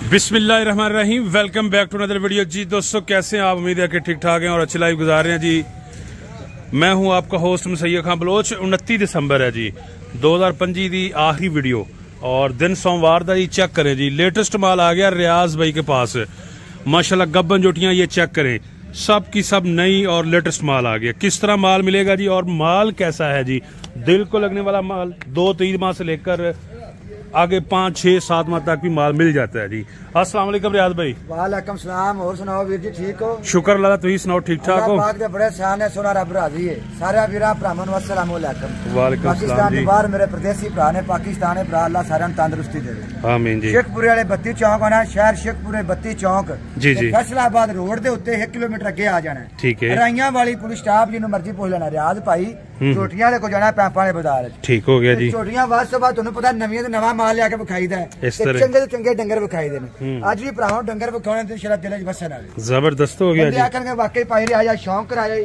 बिस्मिल्लाहिर्रहमानिर्रहीम। Welcome back to another video. जी दोस्तों, कैसे हैं आप? उम्मीद है कि ठीक ठाक हैं और अच्छी लाइफ गुजार रहे हैं। जी मैं हूं आपका होस्ट मुसैयद खान बलोच। 29 दिसंबर है जी 2025 की आखिरी वीडियो और दिन सोमवार का जी। चेक करें जी, लेटेस्ट माल आ गया रियाज भाई के पास माशाल्लाह। गब्बन जोटियां ये चेक करें, सब की सब नई और लेटेस्ट माल आ गया। किस तरह माल मिलेगा जी और माल कैसा है जी? दिल को लगने वाला माल 2-3 माह से लेकर आगे 5, 6, 7 माह तक भी माल मिल जाता है जी। अस्सलाम वालेकुम रियाज भाई। वालेकुम सलाम। और सुनाओ वीर जी, ठीक हो? शुक्र अल्लाह, तुम सुनाओ ठीक ठाक हो? पाक दे बड़े शान है, सोना रब राजी है। सारे वीरा भरावां नूं अस्सलाम वालेकुम। वालेकुम सलाम पाकिस्तान जी। दे बाहर मेरे प्रदेसी भरा ने, पाकिस्तान भरा अल्लाह सारियां नूं तंदुरुस्ती देवे। आमीन जी। शेखपुरे वाले 32 चौक आना, शहर शेखपुरे 32 चौक जी जी। फैसलाबाद रोड दे उत्ते 1 किलोमीटर अगे आ जाना। ठीक है। राइयां वाली पुलिस स्टाफ जिन्हों मर्जी पूछ लेना। रियाज भाई चोटियां वाले को जाना, पैंपा वाले बाजार। ठीक हो गया जी। चोटियां बाद से बाद तुहानूं पता नवीं तो नवा माल लिया के विखाईदा है, चंगे तो चंगे डंगर विखाई दे ने। अज भी भरावां डंगर विखाने ते शरा दिल च बसन आवे। जबरदस्त हो गया जी। आकर वाकई पाई रिया शौक कराया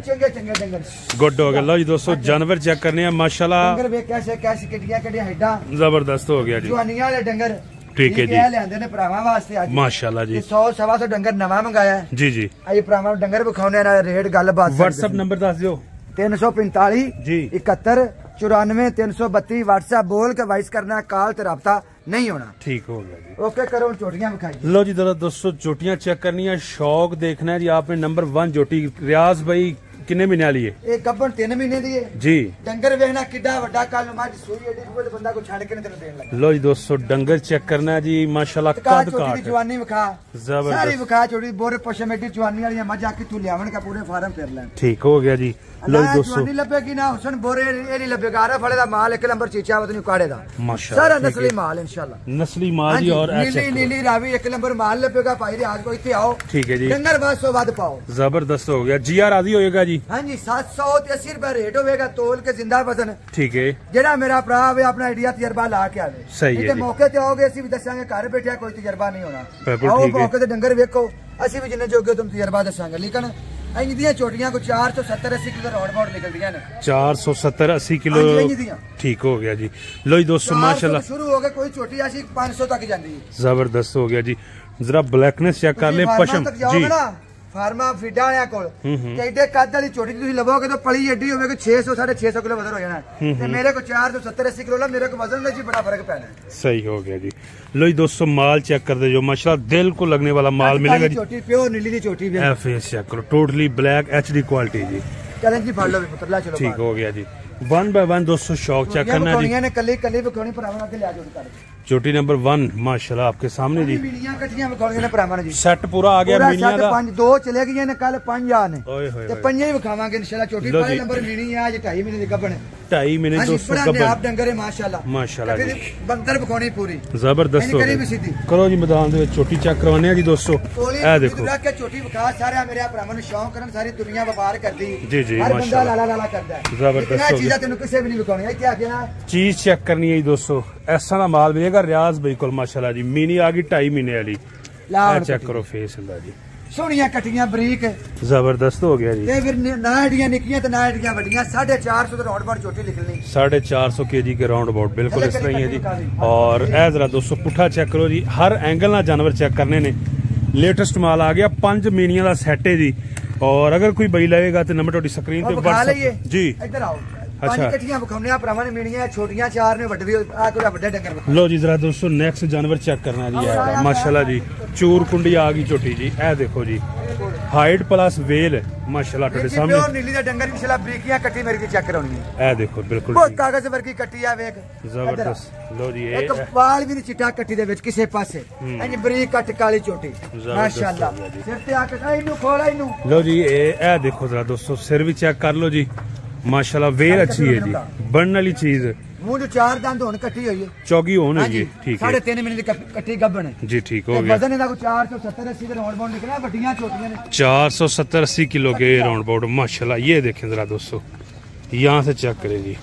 चंगे चंगे डंगर गुड हो गया। लो जी दोस्तों, जानवर चेक करने हैं माशाल्लाह। डंगर वे कैसे कैसे किडियां किडियां हेडा जबरदस्त हो गया जी। जवानियां वाले डंगर ठीक है जी। लेंदे ने भरावां वास्ते आज माशाल्लाह जी। 100-125 डंगर नवा मंगाया है जी जी। अज भरावां डंगर विखाने ना रेट गलबात। व्हाट्सएप नंबर दस दियो। 345 जी 71 94 332। व्हाट्सएप बोल के वाइस करना, कॉल ते रब्ता नहीं होना। ठीक हो गया जी। ओके करो, चोटियां विखाई। लो जी दोस्तों, चोटियां चेक करनी है, शौक देखना है जी आपने। नंबर 1 चोटी रियाज भाई किन्ने महीने वाली है? एक गब्बन 3 महीने दी है जी। डंगर वेखना किड्डा वड्डा, कल मज सूई एडी कोई बंदा को छड़ के नहीं तेन देन लगा। लो जी दोस्तों, डंगर चेक करना है जी माशाल्लाह। कद छोटी काट जवानी विखा, जबरदस्त। सारी विखा छोटी बोरे पशम एडी जवानी वाली मज आके तू लियावन का पूरे फार्म फिर लें। ठीक हो गया जी। लो जी दोस्तों, जवानी लभेगी ना हुसन बोरे ए नहीं लभेगा। आरा फड़े दा माल 1 नंबर चीचा वतनी काड़े दा माशाल्लाह सारा नस्ली माल इंशाल्लाह। नस्ली माल जी। और नीली नीली रावी 1 नंबर माल लभेगा भाई। रियाज को इत्थे आओ। ठीक है जी। डंगर 200 वध पाओ। जबरदस्त हो गया। जिया राजी होएगा जी। हां जी, 780 रुपए रेट होगा तोल के जिंदा वजन। ठीक है। जेड़ा मेरा भरा वे अपना आइडिया तजर्बा ला के आवे। सही है जी। मौके ते आओगे असी भी दसांगे, घर बैठे कोई तजर्बा नहीं होना। बिल्कुल आओ ठीक है। मौके ते डंगर वेखो, असी भी जिन्ने जोगे तुम तजर्बा दसांगे। लेकिन इंज दियां चोटियां को 470-80 किलो रोड बोर्ड निकलदियां ने। 470-80 किलो। ठीक हो गया जी। लो जी दोस्तों माशाल्लाह, शुरू हो गए कोई चोटी ऐसी 500 तक जाती है। जबरदस्त हो गया जी। जरा ब्लैकनेस चेक कर ले, पशम जी। फार्मा फीडा वाले कोल एडे कद वाली चोटी तुसीं लवोगे तो पली एडी होगी 600-650 किलो वजन हो जाना है। मेरे को 470-80 किलो ला, मेरे को वजन में जी बड़ा फर्क पैना है। सही हो गया जी। लो जी दोस्तों, माल चेक कर दे जो माशाल्लाह, दिल को लगने वाला माल मिलेगा जी। चोटी प्योर नीली दी चोटी भी है। फेस चेक करो, टोटली ब्लैक HD क्वालिटी जी। चलें जी, फड़ लो पुत्र ला, चलो। ठीक हो गया जी। 1 बाय 1 दोस्तों शौक चेक करना जी। ने कली कली विखानी भरावां अगे ले जाओ। चोटी नंबर 1 माशाल्लाह आपके सामने जी। मीनियां कटियां विखाणियां ने भरावां जी। सेट पूरा आ गया मीनियां दा। 5 2 चले गई ने, कल 5 आ ने ओए होए ते 5 ही विखावांगे इंशाल्लाह। चोटी पहले नंबर मीनी है, आज 2.5 महीने दी गब्बन है। 2.5 महीने दोस्तों गब्बन। आप डंगर है माशाल्लाह माशाल्लाह जी। बंदर विखाणी पूरी जबरदस्त हो गई। करो जी मैदान दे चोटी चेक करवाने जी दोस्तों। ए देखो के चोटी विखा, सारे मेरे भरावां नु शौक करन, सारी दुनिया व्यापार करदी जी जी हर बंदा माशाल्लाह। लाला लाला करदा है। जबरदस्त हो चीज़ां तेनु किसे भी नहीं विखाणी। क्या क्या चीज चेक करनी है दोस्तों। ऐसा ना माल मिलेगा रियाज बिल्कुल माशाल्लाह जी। मीनी आ गई 2.5 महीने वाली। चेक करो फेस इंदा जी, सोहनियां कटियां बरीक जबरदस्त हो गया जी। ते फिर ना एडियां निक्कियां ते ना एडियां वड्डियां। 450 ते राउंड बाउंड चोटी निकलनी। 450 kg के राउंड अबाउट बिल्कुल इस तरह ही है जी। और ए जरा दोस्तों पुठा चेक करो जी। हर एंगल ना जानवर चेक करने ने। लेटेस्ट माल आ गया, 5 मीनियां दा सेट है जी। और अगर कोई बई लगेगा तो नंबर थोड़ी स्क्रीन पे व्हाट्सएप जी। इधर आओ। अच्छा, कटियां विखाउने भरावां ने, मीनियां छोटियां 4 ने, वड्डी आ कोई वड्डे डंगर। लो जी जरा दोस्तों, नेक्स्ट जानवर चेक करना जी। माशाल्लाह जी, चूर कुंडी आ गई छोटी जी। ए देखो जी, हाइट प्लस वेल माशाल्लाह ਤੁਹਾਡੇ सामने। प्योर नीली दा डंगर भी चला, बरीकियां कट्टी मेरी चेक कराउनी है। ए देखो बिल्कुल बहुत कागज वर्गी कट्टी आ वेख, जबरदस्त। लो जी एक बाल भी नहीं चिट्टा कट्टी दे विच किसे पासे। इंज बरीक कट काली चोटी माशाल्लाह। सिर ते आके इनु खोला इनु। लो जी ए देखो जरा दोस्तों, सिर भी चेक कर लो जी माशाल्लाह। वेल अच्छी है जी, बनने वाली चीज। मुंह जो 4 दंद होन कट्टी हुई है, चौगी होन है जी। ठीक है, 3.5 महीने दी कट्टी गब्बन है जी। ठीक हो गया। वजन इदा को 470-80 दे राउंड बाउंड निकला। वड्डियां चोटियां ने 470-80 किलो के राउंड बाउंड माशाल्लाह। ये देखें जरा दोस्तों, यहाँ से चेक करें जी।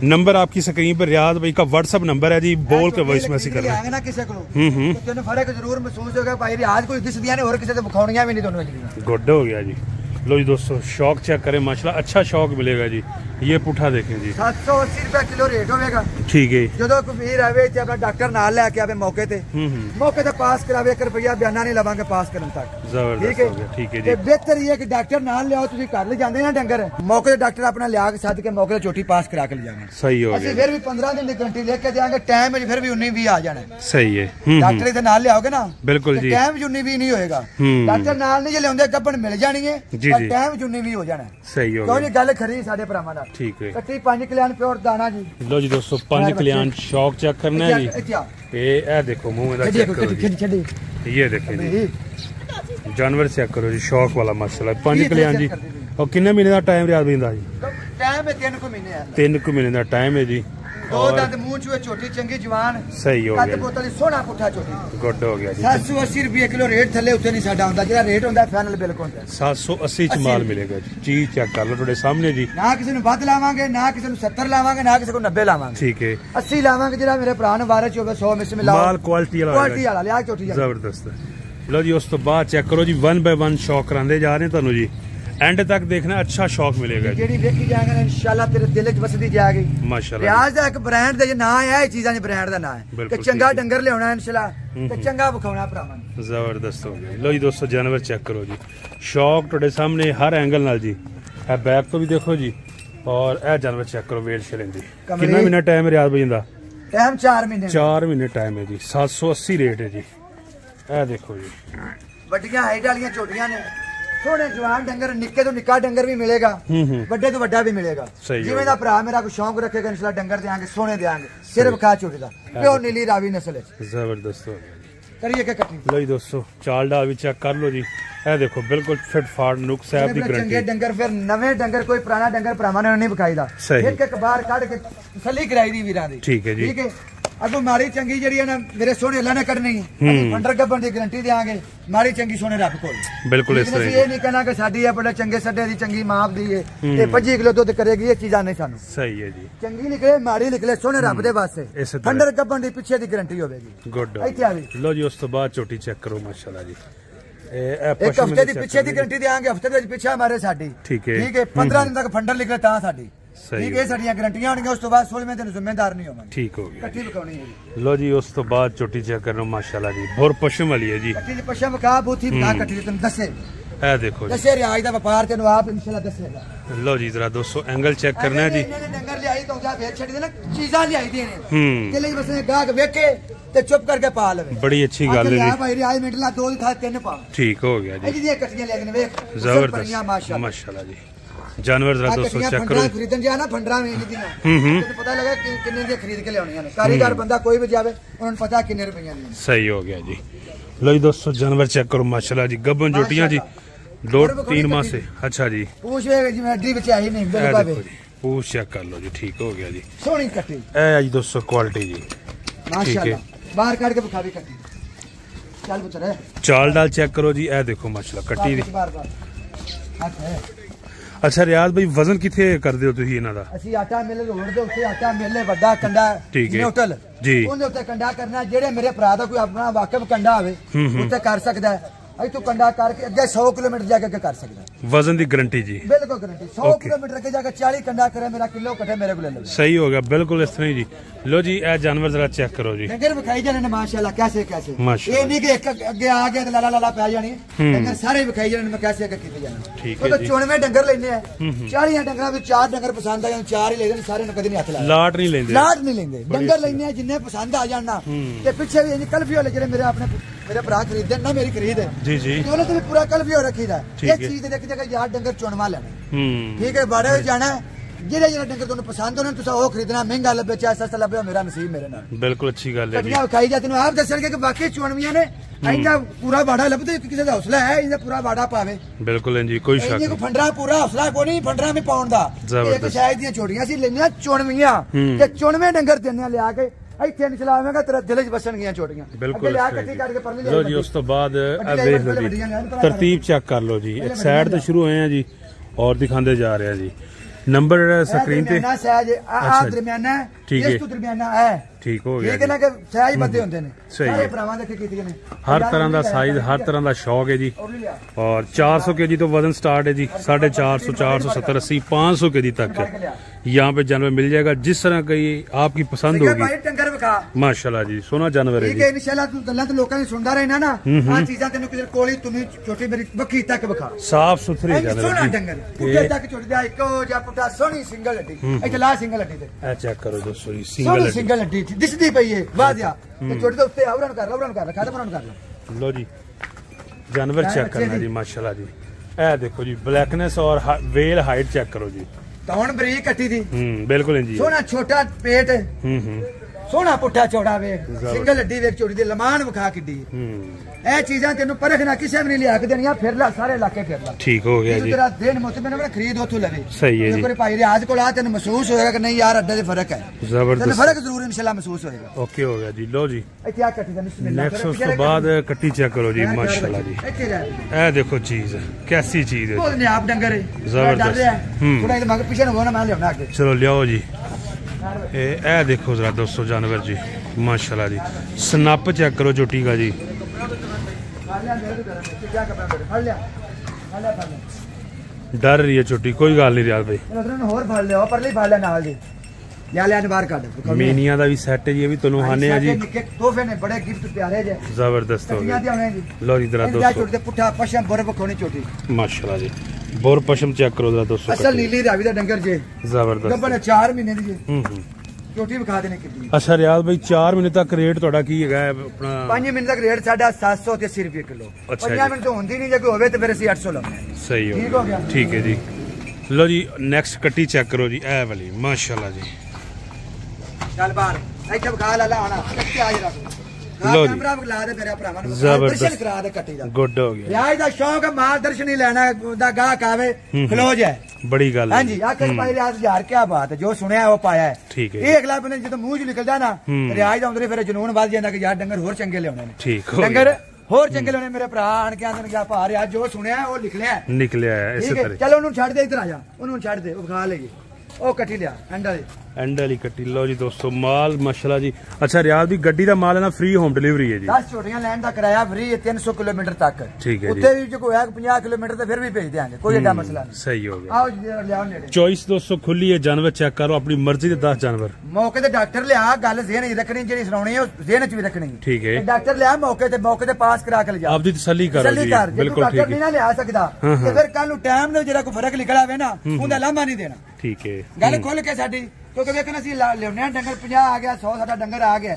नंबर आपकी स्क्रीन पर रियाज भाई का व्हाट्सएप नंबर है जी। बोल के वॉइस मैसेज करना ना किसी को तो फर्क जरूर महसूस होगा भाई। रियाज कोई दिसदियां ने और किसी ते विखाउणियां भी नहीं दोनों। गुड हो गया जी। लो जी दोस्तों शौक चेक करें माशाल्लाह अच्छा शौक मिलेगा जी। ये पुठा देखें जी 780 रुपए किलो रेट होगा। ठीक है जो कोई वीर आवे ते अपना डॉक्टर नाल लेके आवे मौके ते पास करावे 1 रुपया बयाना नहीं लवांगे पास करन तक। जबरदस्त हो गया ठीक है जी। बेहतर ये कि डॉक्टर नाल लियाओ तुसी घर ले जांदे ना डंगर मौके ते डॉक्टर अपना लिया के सद के मौके ते चोटी पास करा के ले जाना। सही हो गया असि फिर भी 15 दिन की गारंटी लेके देंगे टाइम में फिर भी 19-20 आ जाना। सही है डॉक्टर दे नाल लियाओगे ना बिल्कुल जी टाइम 19-20 नहीं होएगा। डॉक्टर नाल नहीं जे लेंदे गब्बन मिल जानी है पर टाइम 19-20 हो जाना। सही हो गया क्यों गल खरी साडे भरावां दा ठीक है। कट्टी 5 कल्याण प्योर दाना जी। लो जी दोस्तों 5 कल्याण शौक चेक करना है जी। ए देखो मुंह में चेक करो जी। ये देखें जी जानवर चेक करो जी शौक वाला माशाल्लाह 5 कल्याण जी। और कितने महीने का टाइम रियाज बिंदा जी? टाइम है 3 महीने है। 3 महीने का टाइम है जी। दो दंद मुंह चूहे छोटी चंगी जवान सही हो गया बोतल सोना पुठा छोटी गुड हो गया जी। 780 रुपए किलो रेट थले उत्ते नहीं साडा हुंदा जेड़ा रेट हुंदा फाइनल बिल्कुल 780 च माल मिलेगा जी। चीज चेक कर लो थोड़े सामने जी। ना किसी नु वध लावांगे ना किसी नु 70 लावांगे ना किसी को 90 लावांगे ठीक है 80 लावांगे जेड़ा मेरे भरा ने वारे च होवे 100 में से मिलाओ माल क्वालिटी वाला लिया छोटी जबरदस्त। लो जी उस तो बाद चेक करो जी 1 बाय 1 शौक करांदे जा रहे हैं तुहानू जी। एंड तक देखना अच्छा शौक मिलेगा जेडी देखी जाएगा इंशाल्लाह तेरे दिल च बसदी जाएगी माशाल्लाह। रियाज दा एक ब्रांड दा नाम है ये चीजां दे ब्रांड दा नाम है कि चंगा डंगर लेना इंशाल्लाह ते चंगा बखाउना भरावां। जबरदस्त हो गया। लो जी दोस्तों जानवर चेक करो जी शौक तुहाडे सामने हर एंगल नाल जी। ए बैक तो भी देखो जी और ए जानवर चेक करो वेट शरें दी कितना महीना टाइम रियाज भाई दा? टाइम 4 महीने 4 महीने टाइम है जी। 780 रेट है जी। ए देखो जी वड्डियां हाइट वालियां छोटियां ने सोने जवान डंगर निक्के तो निक्का डंगर भी मिलेगा बड़े तो बड़ा भी मिलेगा। जिवें दा भरा मेरा कोई शौक रखेगा इंशाल्लाह डंगर देंगे सोने देंगे सिर्फ खा छोटी दा प्योर नीली रावी नस्ल है। जबरदस्त हो गया करिए के कट्टी। लो जी दोस्तों चाल डाल भी चेक कर लो जी। ए देखो बिल्कुल फिट फाट नुक साहब दी गारंटी। चंगे डंगर फिर नवे डंगर कोई पुराना डंगर भरावां ने नहीं बकाईदा एक एक बार काट के तसल्ली कराई दी वीरां दी ठीक है जी। ठीक है अगो माड़ी चंगी जड़ी है ना मेरे सोने अल्लाह ने करनी है फंडर गब्बन दी गारंटी देंगे माड़ी चंगी सोने रब कोल बिल्कुल इस तरह ये नहीं कहना कि साडी है बड़े चंगे सड्डे दी चंगी माप दी है ते 25 किलो दूध करेगी ये चीजां नहीं सानू सही है जी। चंगी निकले माड़ी निकले सोने रब दे वास्ते फंडर गब्बन दी पीछे दी गारंटी होवेगी गुड। इत्थे आ लो जी उस तो बाद छोटी चेक करो माशाल्लाह जी। एक हफ्ते दी पीछे दी गारंटी देंगे हफ्ते दे पीछे हमारे साडी ठीक है 15 दिन तक फंडर निकले ता साडी ठीक है साडियां गारंटियां होणगीਆਂ उस तो बाद 16वें दिन जिम्मेदार नहीं होवांगे ठीक हो गया कट्टी बकाउनी है। लो जी उस तो बाद छोटी चेक करना माशाल्लाह जी भोर पशम वाली है जी। कट्टी पशम का बूथी बता कट्टी तुम दसे ए देखो दसे रियाज दा व्यापार तेनु आप इंशाल्लाह दसेगा। लो जी जरा दोस्तों एंगल चेक करना है जी। डंगर ले आई तो जा भेज छड़ी दे ना चीजां ले आई दी ने के लिए बस गाहक वेखे ते चुप करके पा लेवे बड़ी अच्छी गल है जी। भाई रियाज मिंट ला 2 दिखा 3 पा ठीक हो गया जी। ये कट्टियां लेके वेख जबरदस्त माशाल्लाह जी। जानवर जरा दोस्तों चेक करो खरीदन जा ना फंडरा में नहीं दिना तो पता लगा कितने दी खरीद के लेनियां ने कारीगर बंदा कोई भी जावे उन्हें पता कितने रुपया दी। सही हो गया जी। लो जी दोस्तों जानवर चेक करो माशाल्लाह जी गब्बन जोटियां जी 2-3 माह से अच्छा जी पूछ जी मैं अड्डी विच आई नहीं बिल्कुल पूछ चेक कर लो जी ठीक हो गया जी। सोनी कट्टी ए जी दोस्तों क्वालिटी जी माशाल्लाह बाहर काट के बखा भी कट्टी चल पुत्र चाल डाल चेक करो जी ए देखो माशाल्लाह कट्टी दी अच्छा रियाज भाई वजन किथे कर दे हो तुसी इना दा? ਅਸੀਂ ਆਟਾ ਮਿਲ ਰੋੜ ਦੇ ਉੱਤੇ ਆਟਾ ਮਿਲੇ ਵੱਡਾ ਕੰਡਾ ਨਿਊਟਲ ਜੀ ਉਹਦੇ ਉੱਤੇ ਕੰਡਾ ਕਰਨਾ ਜਿਹੜੇ ਮੇਰੇ ਭਰਾ ਦਾ ਕੋਈ ਆਪਣਾ ਵਾਕਿਫ ਕੰਡਾ ਹੋਵੇ ਉੱਤੇ ਕਰ ਸਕਦਾ ਹੈ। अभी तो कंडा करके अगे 100 किलोमीटर जाके कर सकता वजन की गारंटी जी बिल्कुल गारंटी 100 किलोमीटर अगे जाके 40 कंडा करे मेरा किलो कटे मेरे को ले लो सही होगा बिल्कुल इस तरह जी। लो जी ए जानवर जरा चेक करो जी डंगर विखाई जाने माशाल्लाह कैसे कैसे ये नहीं कि एक अगे आ गया लाला लाला पै जानी डंगर सारे विखाई जाने मैं कैसे अगे कीते जाने ठीक है जी। 94 डंगर लेने हैं 40 डंगरां विच 4 डंगर पसंद आ जान 4 ही ले देने सारे ने कदी नहीं हाथ ला लाट नहीं लेंदे डंगर लेने हैं जिन्ने पसंद आ जाना ते पीछे भी कल्फी वाले जेडे मेरे अपने मेरे भरा खरीदे ना मेरी खरीद है जी जी उन्होंने तो पूरा कल्फी रखी है ये चीज देख जगह यार डंगर चुनवा लेना ठीक है बाड़े जाना जेड़ा जेड़ा डंगर तुहानू पसंद होने तुसा ओ खरीदना महंगा लबे चाहे सस्ता लबे मेरा नसीब मेरे नाल बिल्कुल अच्छी गल है जी। खाई जाती नु आप दसणगे कि बाकी चुनवियां ने इंदा पूरा बाड़ा लबदे किसे दा हौसला है इंदा पूरा बाड़ा पावे बिल्कुल जी कोई शक नहीं फंडरा पूरा हौसला को नहीं फंडरा में पाउन दा एक शायद दी छोड़ियां सी लेनियां चुनवियां ते चुनवे डंगर देने लिया के ਇੱਥੇ ਨਹੀਂ ਚਲਾਵੇਂਗਾ ਤੇਰਾ ਦਿਲ 'ਚ ਵਸਣਗੀਆਂ ਛੋਟੀਆਂ ਬਿਲਕੁਲ ਲੋ ਜੀ ਉਸ ਤੋਂ ਬਾਅਦ ਵੇਖ ਲਓ ਜੀ ਤਰਤੀਬ ਚੈੱਕ ਕਰ ਲਓ ਜੀ ਇੱਕ ਸਾਈਡ ਤੋਂ ਸ਼ੁਰੂ ਹੋਏ ਆ ਜੀ ਔਰ ਦਿਖਾਉਂਦੇ ਜਾ ਰਹੇ ਆ ਜੀ ਨੰਬਰ ਸਕਰੀਨ ਤੇ ਆ ਦਰਮਿਆਨਾ ਇਸ ਤੋਂ ਦਰਮਿਆਨਾ ਹੈ ਠੀਕ ਹੋ ਗਿਆ ਠੀਕ ਹੈ ਨਾ ਕਿ ਸਾਈਜ਼ ਵੱਡੇ ਹੁੰਦੇ ਨੇ ਸਾਰੇ ਭਰਾਵਾਂ ਦੇ ਕੀਤੀਆਂ ਨੇ ਹਰ ਤਰ੍ਹਾਂ ਦਾ ਸਾਈਜ਼ ਹਰ ਤਰ੍ਹਾਂ ਦਾ ਸ਼ੌਕ ਹੈ ਜੀ और 400 kg तो वजन स्टार्ट है जी 450 470 80 500 kg तक यहाँ पे जानवर मिल जाएगा जिस तरह की आपकी पसंद होगी माशाल्लाह जी सोना जानवर है जी साफ सुथरे चेक करो दोस्तों सिंगल हड्डी दिसदी पई है वाजिया छोटे तो उत्ते आवरण कर लो जी जानवर चेक करना जी माशाल्लाह जी ए देखो जी ब्लैकनेस और वेल हाइट चेक करो जी तौण बरीक कट्टी दी बिल्कुल जी सोना छोटा पेट सोना पुट्ठा चौड़ा वे सिंगल हड्डी वेख चौड़ी दी लमान विखा किड्डी ए चीजां तेनु परख ना किसे भी नहीं लिया के देनियां फिर ला सारे इलाके फिर ला ठीक हो गया जी तेरा दिन मुतमे ना खरीद ओथों लवे सही है जी कोई भाई रियाज कोल आ तेनु महसूस होएगा कि नहीं यार अड्डे दे फर्क है जबरदस्त फर्क जरूर इंशाल्लाह महसूस होएगा ओके हो गया जी लो जी ए क्या कट्टी दा बिस्मिल्लाह नेक्स्ट उस तो बाद कट्टी चेक करो जी माशाल्लाह जी ए देखो चीज कैसी चीज है बोल ने आप डंगर जबरदस्त थोड़ा इधर मगर पीछे ना हो ना मैं लेना आगे चलो लियाओ जी ए देखो जरा दोस्तों जानवर जी माशाल्लाह जी स्नप चेक करो झोटी का जी डर रही है छोटी कोई गल नहीं रियाज भाई मीनिया दा भी सेट है जी भी तनु हाने आ जी तोहफे ने बड़े गिफ्ट प्यारे जे जबरदस्त हो गया लो जी जरा दोस्तों पुठा पशम बोर बखोनी छोटी माशाल्लाह जी बोर पशम चेक करो जरा दोस्तों असल नीली रावी दा डंगर जे जबरदस्त गब्बन 4 महीने दी जे छोटी विखा देने कितनी अच्छा रियाज भाई 4 महीने तक रेट ਤੁਹਾਡਾ ਕੀ ਹੈਗਾ ਆਪਣਾ 5 ਮਹੀਨੇ ਤੱਕ ਰੇਟ ਸਾਡਾ 780 ਰੁਪਏ ਕਿਲੋ 5 ਮਹੀਨੇ ਤੋਂ ਹੁੰਦੀ ਨਹੀਂ ਜੇ ਕੋਈ ਹੋਵੇ ਤੇ ਫਿਰ ਅਸੀਂ 800 ਲਾਉਂਦੇ ਸਹੀ ਹੋ ਗਿਆ ਠੀਕ ਹੈ ਜੀ ਲੋ ਜੀ ਨੈਕਸਟ ਕੱਟੀ ਚੈੱਕ ਕਰੋ ਜੀ ਇਹ ਵਾਲੀ ਮਾਸ਼ਾਅੱਲਾ ਜੀ ਚੱਲ ਬਾਹਰ ਇੱਥੇ ਵਿਖਾ ਲਾ ਆਣਾ ਕੱਟੀ ਆ ਜਰਾ ਲੋ ਕੈਮਰਾ ਵਿਖਾ ਦੇ ਮੇਰੇ ਭਰਾਵਾਂ ਨੂੰ ਜ਼ਬਰਦਸਤ ਕਰਾ ਦੇ ਕੱਟੀ ਦਾ ਗੁੱਡ ਹੋ ਗਿਆ ਰਿਆਜ ਦਾ ਸ਼ੌਕ ਹੈ ਮਾਲ ਦਰਸ਼ਨ ਹੀ ਲੈਣਾ ਦਾ ਗਾਹਕ ਆਵੇ ਖਲੋਜ ਹੈ बड़ी गल हाँ जी आखिर भाई रियाज यार क्या बात है जो सुने वो पाया है ठीक है ये अगला बंदे जो मुंह चो निकलदा ना रियाज आंदे फिर जुनून वध जांदा कि यार डंगर होर चंगे लियाने ने ठीक डंगर होर चंगे लियाने मेरे भरा आन के आंदन क्या पा रियाज जो सुने वो निकलिया है इस तरह चलो उन्होंने छड़ दे इधर आ जा उन्होंने छड़ दे वो खा लेगी ओ कट्टी लिया एंड वाली कट्टी लो जी दोस्तों माल माशाल्लाह जी अच्छा रियाज भी गड्डी दा माल है ना फ्री होम डिलीवरी है जी 10 छोटियां लैंड दा किराया फ्री है 300 किलोमीटर तक ठीक है उत्ते भी जो कोई 50 किलोमीटर ते फिर भी भेज देंगे कोई एडा मसला नहीं सही हो गया आओ लियाओ नेड़े चॉइस दोस्तों खुली है जानवर चेक करो अपनी मर्जी दे 10 जानवर मौके ते डॉक्टर लिया गल ज़हन च रखनी जेडी सुनाउणी है ज़हन च भी रखनी ठीक है डॉक्टर लिया मौके ते पास करा के ले जा आपदी तसल्ली करो जी बिल्कुल ठीक है डॉक्टर नहीं ना लिया सकदा ते फिर कल नु टाइम ने जेड़ा कोई फर्क निकल आवे ना उंदा लामा नहीं देना ठीक है गल खोल के साडी क्योंकि वेखना सी लेने डंगर 50 आ गया 100 साडा डंगर आ गया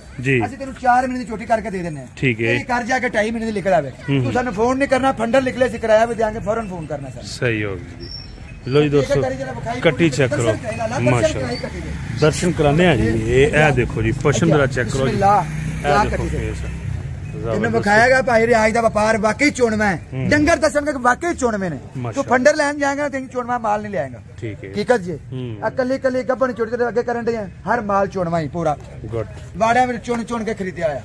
ਅਸੀਂ ਤੈਨੂੰ 4 ਮਹੀਨੇ ਦੀ ਛੋਟੀ ਕਰਕੇ ਦੇ ਦਿੰਨੇ ਆ ਠੀਕ ਹੈ ਇਹ ਕਰ ਜਾ ਕੇ 2.5 ਮਹੀਨੇ ਦੀ ਨਿਕਲ ਆਵੇ ਤੂੰ ਸਾਨੂੰ ਫੋਨ ਨਹੀਂ ਕਰਨਾ ਫੰਡਰ ਲਿਖ ਲੈ ਸੀ ਕਿਰਾਇਆ ਵੀ ਦੇਾਂਗੇ ਫੌਰਨ ਫੋਨ ਕਰਨਾ ਸਰ ਸਹੀ ਹੋ ਗਿਆ ਜੀ लो जी दोस्तों कट्टी चेक करो माशाल्लाह दर्शन कराने हैं जी ये देखो जी पशम जरा चेक करो ਇਹਨੂੰ ਵਿਖਾਏਗਾ ਭਾਈ ਰਿਆਜ ਦਾ ਵਪਾਰ ਵਾਕਈ ਚੋਣਵਾ ਹੈ ਡੰਗਰ ਦੱਸਣਗੇ ਕਿ ਵਾਕਈ ਚੋਣਵੇਂ ਨੇ ਤੂੰ ਫੰਡਰ ਲੈਣ ਜਾਏਗਾ ਤੇ ਚੋਣਵਾ ਮਾਲ ਨਹੀਂ ਲਿਆਏਗਾ ਠੀਕ ਹੈ ਹਕੀਕਤ ਜੀ ਇਕੱਲੀ ਇਕੱਲੀ ਗੱਬਣ ਚੋੜ ਕੇ ਅੱਗੇ ਕਰਨ ਦੇ ਹਰ ਮਾਲ ਚੋਣਵਾ ਹੀ ਪੂਰਾ ਗੁੱਡ ਵਾੜਿਆਂ ਵਿੱਚ ਚੁਣ ਕੇ ਖਰੀਦਿਆ ਆ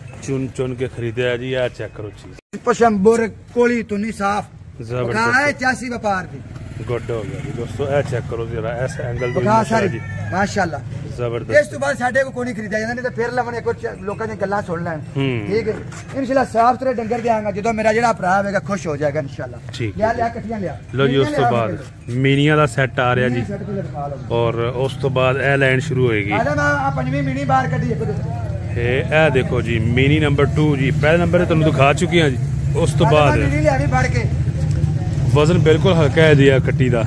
ਚੁਣ ਕੇ ਖਰੀਦਿਆ ਜੀ ਆ ਚੈੱਕ ਕਰੋ ਚੀਜ਼ ਪਸ਼ਮ ਬੁਰ ਕੋਲੀ ਤੁਨੀ ਸਾਫ ਜ਼ਬਰਦਸਤ 84 ਵਪਾਰ ਦੀ गुड हो गया जी दोस्तों ए चेक करो जरा ऐसे एंगल तो माशाल्लाह जबरदस्त इस तो बाद साडे को कोई नहीं खरीदा जांदा नहीं तो फिर लवण एक लोकां दी गल्लां सुन लैन ठीक है इंशाल्लाह साफ सुथरे डंगर देंगा जदों मेरा जेड़ा भरा होगा खुश हो जाएगा इंशाल्लाह ठीक लिया कट्टियां लिया लो जी उस तो बाद मीनिया दा सेट आ रहा जी और उस तो बाद ए लाइन शुरू होएगी आ मैं आ पंजवीं मिनी बाहर कड्डी ए देखो जी मिनी नंबर 2 जी पहले नंबर ते तुहानू दिखा चुकी हां जी उस तो बाद मिनी लियावी बढ़ के वजन बिल्कुल हल्का है दिया कट्टी का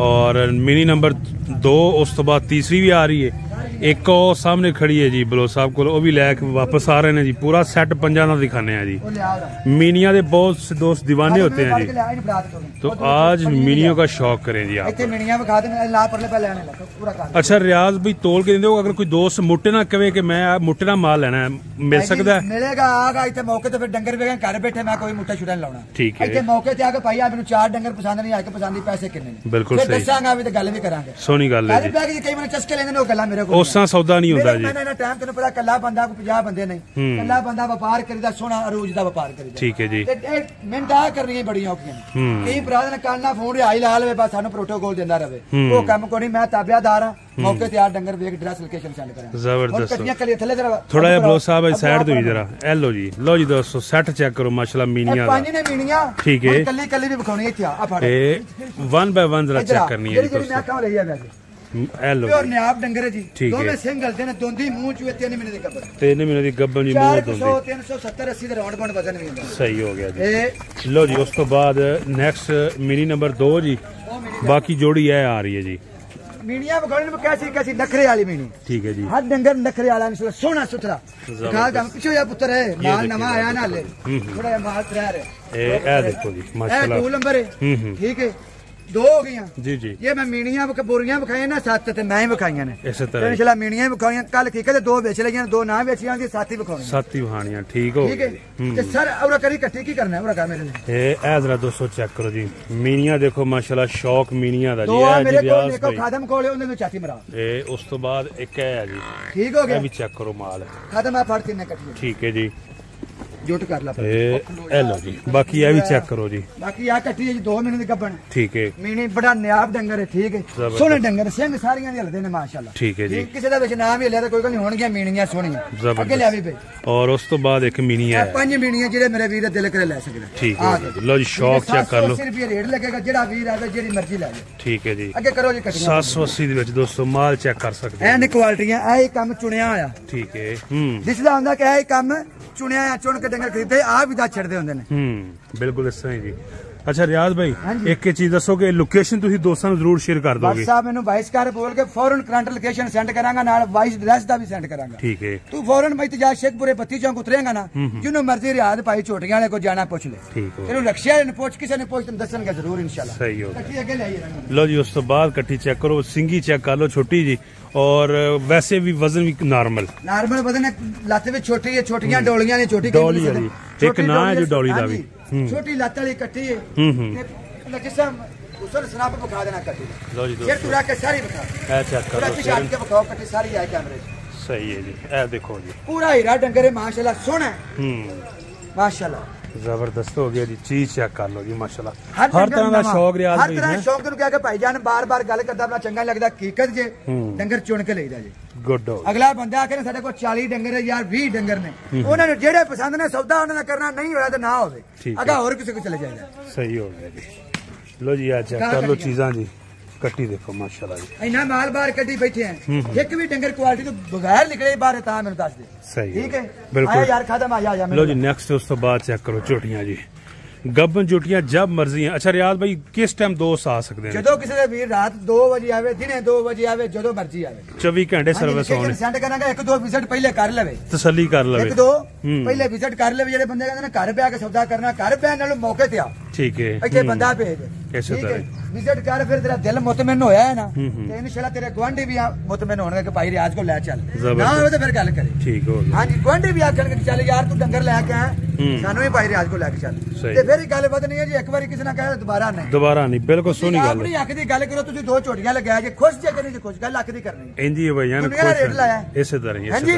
और मिनी नंबर 2 उस तो बाद तीसरी भी आ रही है एक और सामने खड़ी है जी बलो साहब को वो भी लैके वापस आ रहे हैं जी पूरा सेट पंजा ना दिखाने हैं जी मीनिया के बहुत से दोस्त दीवाने होते हैं जी तो आज मीनियों का शौक करें जी आप अच्छा रियाज भाई तोल के देंगे अगर कोई दोस्त मुट्टे ना कहे कि मैं मुट्टे ना माल लेना है मिल सकता है मिलेगा आगा इतने मौके तो फिर डंगर वेगा घर बैठे मैं कोई मुट्टा छुड़ा लाना ठीक है इतने मौके ते आके भाई आप 4 डंगर पसंद नहीं आके पसंद पैसे कितने बिल्कुल सही दसांगा भी तो गल भी करांगे सोनी गल है जी कई बार चस्के लेंगे वो गल्ला मेरे को उस ਉਸਾਂ ਸੌਦਾ ਨਹੀਂ ਹੁੰਦਾ ਜੀ। ਮੈਂ ਟਾਈਮ ਤੈਨੂੰ ਪਤਾ ਕੱਲਾ ਬੰਦਾ ਕੋ 50 ਬੰਦੇ ਨਹੀਂ, ਕੱਲਾ ਬੰਦਾ ਵਪਾਰ ਕਰੀਦਾ, ਸੋਹਣਾ ਅਰੂਜ ਦਾ ਵਪਾਰ ਕਰੀਦਾ। ਠੀਕ ਹੈ ਜੀ। ਤੇ ਮਿੰਟਾਂ ਕਰਨੀਆਂ ਬੜੀਆਂ ਔਖੀਆਂ ਨੇ। ਕਈ ਭਰਾ ਨੇ ਕਾਲਨਾ ਫੋਨ ਰਿਹਾਈ ਲਾ ਲਵੇ, ਬਸ ਸਾਨੂੰ ਪ੍ਰੋਟੋਕੋਲ ਦਿੰਦਾ ਰਵੇ, ਉਹ ਕੰਮ ਕੋਈ ਨਹੀਂ। ਮੈਂ ਤਾਬਿਆਦਾਰ ਹਾਂ, ਮੌਕੇ ਤੇ ਆ ਡੰਗਰ ਵੇਖ ਡਰੈਸ ਲੋਕੇਸ਼ਨ ਸੈਂਡ ਕਰਾਂ। ਜ਼ਬਰਦਸਤ। ਕੱਟੀਆਂ ਕਲੀਆਂ ਥੱਲੇ ਜਰਾ ਥੋੜਾ ਜਿਹਾ ਬਲੋ ਸਾਹਿਬ ਸਾਈਡ ਤੋਂ ਹੀ ਜਰਾ ਇਹ ਲੋ ਜੀ। ਲੋ ਜੀ ਦੋਸਤੋ ਸੈੱਟ ਚੈੱਕ ਕਰੋ ਮਾਸ਼ਾਅੱਲਾ ਮੀਨੀਆਂ ਦਾ। ਪੰਜ ਨੇ ਮੀਨੀਆਂ। ਠੀਕ ਹੈ। ਕੱਲੀ ਕੱਲੀ ਵੀ ਵਿਖਾਉਣੀ ਇੱਥੇ ਆ ਫੜ। ਇਹ 1 ਬਾਈ 1 ਜਰਾ ਚੈੱਕ ਕਰਨੀ ਹੈ ਜੀ ਜਿਹੜੀ ਮੈਂ ਕਹਾਂ ਲਈ ਆ ਵੈਸੇ ਇਹ ਲੋ ਪਿਓਰ ਨਿਆਬ ਡੰਗਰ ਜੀ। ਦੋਵੇਂ ਸਿੰਗਲ ਦੇ ਨੇ, ਦੋਂਦੀ ਮੂੰਹ ਚ 3 ਮਹੀਨੇ ਦੀ ਗੱਬਣ। 3 ਮਹੀਨੇ ਦੀ ਗੱਬਣ ਜੀ ਮੂੰਹ ਦੋਂਦੀ। 370 80 ਦੇ ਰਾਉਂਡ ਬਾਉਂਡ ਵਜ਼ਨ ਵੀ ਹੁੰਦਾ। ਸਹੀ ਹੋ ਗਿਆ ਜੀ। ਲੋ ਜੀ ਉਸ ਤੋਂ ਬਾਅਦ ਨੈਕਸਟ ਮਿਨੀ ਨੰਬਰ 2 ਜੀ। ਬਾਕੀ ਜੋੜੀ ਇਹ ਆ ਰਹੀ ਹੈ ਜੀ। ਮੀਨੀਆਂ ਵਿਖਾਉਣੀ ਨੂੰ ਕੈਸੀ ਨਖਰੇ ਵਾਲੀ ਮੀਨੀ। ਠੀਕ ਹੈ ਜੀ। ਹਰ ਡੰਗਰ ਨਖਰੇ ਵਾਲਾ ਇਨਸ਼ਾਅੱਲਾ ਸੋਹਣਾ ਸੁਥਰਾ। ਖਾ ਕੰਮ ਪਿੱਛੇ ਜਾ ਪੁੱਤਰ ਹੈ, ਮਾਲ ਨਵਾਂ ਆਇਆ ਨਾਲੇ ਥੋੜਾ ਜਿਹਾ ਮਾਲ ਤਰਾ ਰਿਹਾ। ਇਹ ਦੇਖੋ ਜੀ ਮਾਸ਼ਾਅੱਲਾ। ਇਹ 2 ਨੰਬਰ ਹੈ। ਠੀਕ ਹੈ। 2 ਹੋ ਗਈਆਂ ਜੀ ਜੀ। ਇਹ ਮੈਂ ਮੀਨੀਆਂ ਬੋਰੀਆਂ ਵਿਖਾਈਆਂ ਨਾ 7 ਤੇ ਮੈਂ ਹੀ ਵਿਖਾਈਆਂ ਨੇ। ਇਸੇ ਤਰ੍ਹਾਂ ਇਨਸ਼ਾਅੱਲਾ ਮੀਨੀਆਂ ਵਿਖਾਈਆਂ। ਕੱਲ ਕੀ ਕਹਿੰਦੇ 2 ਵੇਚ ਲਈਆਂ, 2 ਨਾ ਵੇਚੀਆਂ ਦੀ 7 ਹੀ ਵਿਖਾਉਣੀਆਂ। 7 ਹੀ ਵਿਖਾਣੀਆਂ। ਠੀਕ ਹੋ ਗਿਆ। ਤੇ ਸਰ ਔਰਾ ਕਰੀ ਇਕੱਠੀ ਕੀ ਕਰਨਾ ਹੈ ਔਰਾ ਕਰ ਮੇਰੇ ਲਈ। ਇਹ ਜ਼ਰਾ ਦੋਸਤੋ ਚੈੱਕ ਕਰੋ ਜੀ ਮੀਨੀਆਂ ਦੇਖੋ ਮਾਸ਼ਾਅੱਲਾ ਸ਼ੌਕ ਮੀਨੀਆਂ ਦਾ ਜੀ। ਇਹ ਮੇਰੇ ਕੋਲ ਦੇਖੋ ਖਾਦਮ ਕੋਲੇ ਉਹਦੇ ਵਿੱਚ ਚਾਤੀ ਮਰਾ। ਇਹ ਉਸ ਤੋਂ ਬਾਅਦ ਇੱਕ ਹੈ ਜੀ। ਠੀਕ ਹੋ ਗਿਆ। ਇਹ ਵੀ ਚੈੱਕ ਕਰੋ ਮਾਲ ਖਾਦਮ ਆ ਫੜ ਤਿੰਨੇ ਇਕੱਠੀ। ਠੀਕ ਹੈ ਜੀ। ਜੁੱਟ ਕਰ ਲਾ ਇਹ ਲੋ ਜੀ। ਬਾਕੀ ਇਹ ਵੀ ਚੈੱਕ ਕਰੋ ਜੀ। ਬਾਕੀ ਆ ਕੱਟੀ ਹੈ ਜੀ 2 ਮਹੀਨੇ ਦੀ ਗੱਬਣ। ਠੀਕ ਹੈ। ਮੀਨੀ ਬੜਾ ਨਿਆਬ ਡੰਗਰ ਹੈ। ਠੀਕ ਹੈ। ਸੋਹਣੇ ਡੰਗਰ ਸਿੰਘ ਸਾਰੀਆਂ ਦੇ ਹਲਦੇ ਨੇ ਮਾਸ਼ਾਅੱਲਾ। ਠੀਕ ਹੈ ਜੀ। ਕਿਸੇ ਦਾ ਵਿੱਚ ਨਾਮ ਹੀ ਲਿਆ ਤਾਂ ਕੋਈ ਗੱਲ ਨਹੀਂ, ਹੋਣਗੀਆਂ ਮੀਨੀਆਂ ਸੋਹਣੀਆਂ। ਅੱਗੇ ਲਿਆਵੀ ਬਈ। ਔਰ ਉਸ ਤੋਂ ਬਾਅਦ ਇੱਕ ਮੀਨੀ ਹੈ। 5 ਮੀਨੀਆਂ ਜਿਹੜੇ ਮੇਰੇ ਵੀਰ ਦਿਲ ਕਰੇ ਲੈ ਸਕਦੇ। ਠੀਕ ਹੈ ਜੀ। ਲੋ ਜੀ ਸ਼ੌਕ ਚੈੱਕ ਕਰ ਲੋ। 780 ਰੁਪਏ ਰੇਟ ਲੱਗੇਗਾ, ਜਿਹੜਾ ਵੀਰ ਆਵੇ ਜਿਹੜੀ ਮਰਜ਼ੀ ਲੈ ਜਾਏ। ਠੀਕ ਹੈ ਜੀ। ਅੱਗੇ ਕਰੋ ਜੀ ਕੱਟੀਆਂ 780 ਦੇ ਵਿੱਚ ਦੋਸਤੋ ਮਾਲ ਚੈੱਕ ਕਰ ਸਕਦੇ। ਐਨ ਕੁਆਲਿਟੀਆਂ ਇਹ ਕੰਮ ਚੁਣਿਆ ਹੋਇਆ। ਠੀਕ ਹੈ। ਦਿਸਦਾ ਹੁੰਦਾ ਕਿ ਇਹ ਕੰਮ ਚੁਣਿਆ ਚੁਣ ਕੇ ਡੰਗਰ ਖਰੀਦਦੇ ਆ ਵੀ ਦਾ ਛੱਡਦੇ ਹੁੰਦੇ ਨੇ। ਬਿਲਕੁਲ ਇਸ ਤਰ੍ਹਾਂ ਹੀ ਜੀ। ਅੱਛਾ ਰਿਆਜ਼ ਭਾਈ ਇੱਕ ਚੀਜ਼ ਦੱਸੋ ਕਿ ਲੋਕੇਸ਼ਨ ਤੁਸੀਂ ਦੋਸਤਾਂ ਨੂੰ ਜ਼ਰੂਰ ਸ਼ੇਅਰ ਕਰ ਦੋਗੇ। ਬਸ ਸਾਹਿਬ ਮੈਨੂੰ ਵਾਇਸ ਕਰ ਬੋਲ ਕੇ ਫੌਰਨ ਕਰੰਟ ਲੋਕੇਸ਼ਨ ਸੈਂਡ ਕਰਾਂਗਾ, ਨਾਲ ਵਾਇਸ ਐਡਰੈਸ ਦਾ ਵੀ ਸੈਂਡ ਕਰਾਂਗਾ। ਠੀਕ ਹੈ। ਤੂੰ ਫੌਰਨ ਭਾਈ ਤਜਾ ਸ਼ੇਖਪੁਰੇ 32 ਚੌਂਕ ਉਤਰੇਗਾ ਨਾ, ਜਿਹਨੂੰ ਮਰਜ਼ੀ ਰਿਆਜ਼ ਭਾਈ ਝੋਟੀਆਂ ਵਾਲੇ ਕੋ ਜਾਣਾ ਪੁੱਛ ਲੈ। ਠੀਕ ਹੈ। ਤੈਨੂੰ ਲਕਸ਼ਿਆ ਨੇ ਪੁੱਛ, ਕਿਸੇ ਨੇ ਪੁੱਛ ਤੈਨੂੰ ਦੱਸਣਗੇ ਜ਼ਰੂਰ ਇਨਸ਼ਾਅੱਲਾ। ਸਹੀ ਹੋ ਗਿਆ। ਅੱਗੇ ਲੈ ਲਓ ਜੀ। ਉਸ ਤੋਂ ਬਾਅਦ ਕੱਟੀ ਚੈੱਕ ਕਰੋ, ਸਿੰਗੀ ਚੈੱਕ ਕਰ ਲਓ ਛੋਟੀ ਜੀ। और वैसे भी वजन भी नॉर्मल वजन है। लत्त भी छोटी है, छोटियां डोलियां ने। छोटी डोली है एक ना है जो डोली दा भी छोटी लत्त वाली कट्टी है। जिसम उसल स्नैप बखा देना कट्टी। लो जी दोस्तों तुरा के सारी बखा ए चेक करो पिछाड़ के बखाओ कट्टी सारी है कैमरे। सही है जी। ए देखो जी पूरा हीरा डंगर है माशाल्लाह, सोना माशाल्लाह जबरदस्त हो गया जी। चीज चेक कर लो जी माशाल्लाह। हर तरह का शौक रियाज हर तरह शौक तेन क्या भाईजान बार बार गल करदा अपना चंगा लगदा। हकीकत जे डंगर चुन के लईदा जी। गुड हो। अगला बंदा आके साडे कोल 40 डंगर है यार 20 डंगर ने, उन्हां ने जेड़े पसंद ने सौदा उन्हां दा करना, नहीं होया तो ना होवे अगा और किसी को चले जाएगा। सही हो गया जी। लो जी आ चेक कर लो चीज़ां जी। कट्टी देखो माशाल्लाह जी। इना माल बाहर कट्टी बैठे हैं, एक भी डंगर क्वालिटी तो बगैर निकले बाहर ता मेनू दस दे। सही ठीक है बिल्कुल। आया यार खादम आया। लो जी नेक्स्ट उस तो बाद चेक करो झोटियां जी। गब्बन झोटियां जब मर्जी है। अच्छा रियाज भाई किस टाइम दोस्त आ सकते हैं? जदों किसी दे वीर रात 2 बजे आवे, दिने 2 बजे आवे, जदों मर्जी आवे। 24 घंटे सर्विस होने। सेंड करांगा 1-2 विजिट पहले कर लेवे, तसल्ली कर लेवे। 1-2 पहले विजिट कर लेवे। जेडे बंदे कहंदे ने घर पे आके सौदा करना, घर पे नालों मौके ते आ। ठीक है। इत्थे बंदा भेज ठीक है। विजिट कर फिर तेरा दिल मुतमिन होया है ना ते इंशाल्लाह तेरे गवांढी भी मुतमिन होणगे कि भाई रियाज को ले चल। ना होवे तो फिर गल करे। ठीक हो गया। हां जी गवांढी भी आखणगे चल यार तू डंगर लेके आ, सानू भी भाई रियाज को लेके चल। ते फिर गल बदनी है जी। एक बार किसी ने कहे दोबारा नहीं बिल्कुल सोनी गल। अपनी अख दी गल करो। तुसी 2 झोटियां लगाया जे खुश जे करनी जे खुश गल अख दी करनी। इंजी है भाई यार खुश है इसे तरह ही।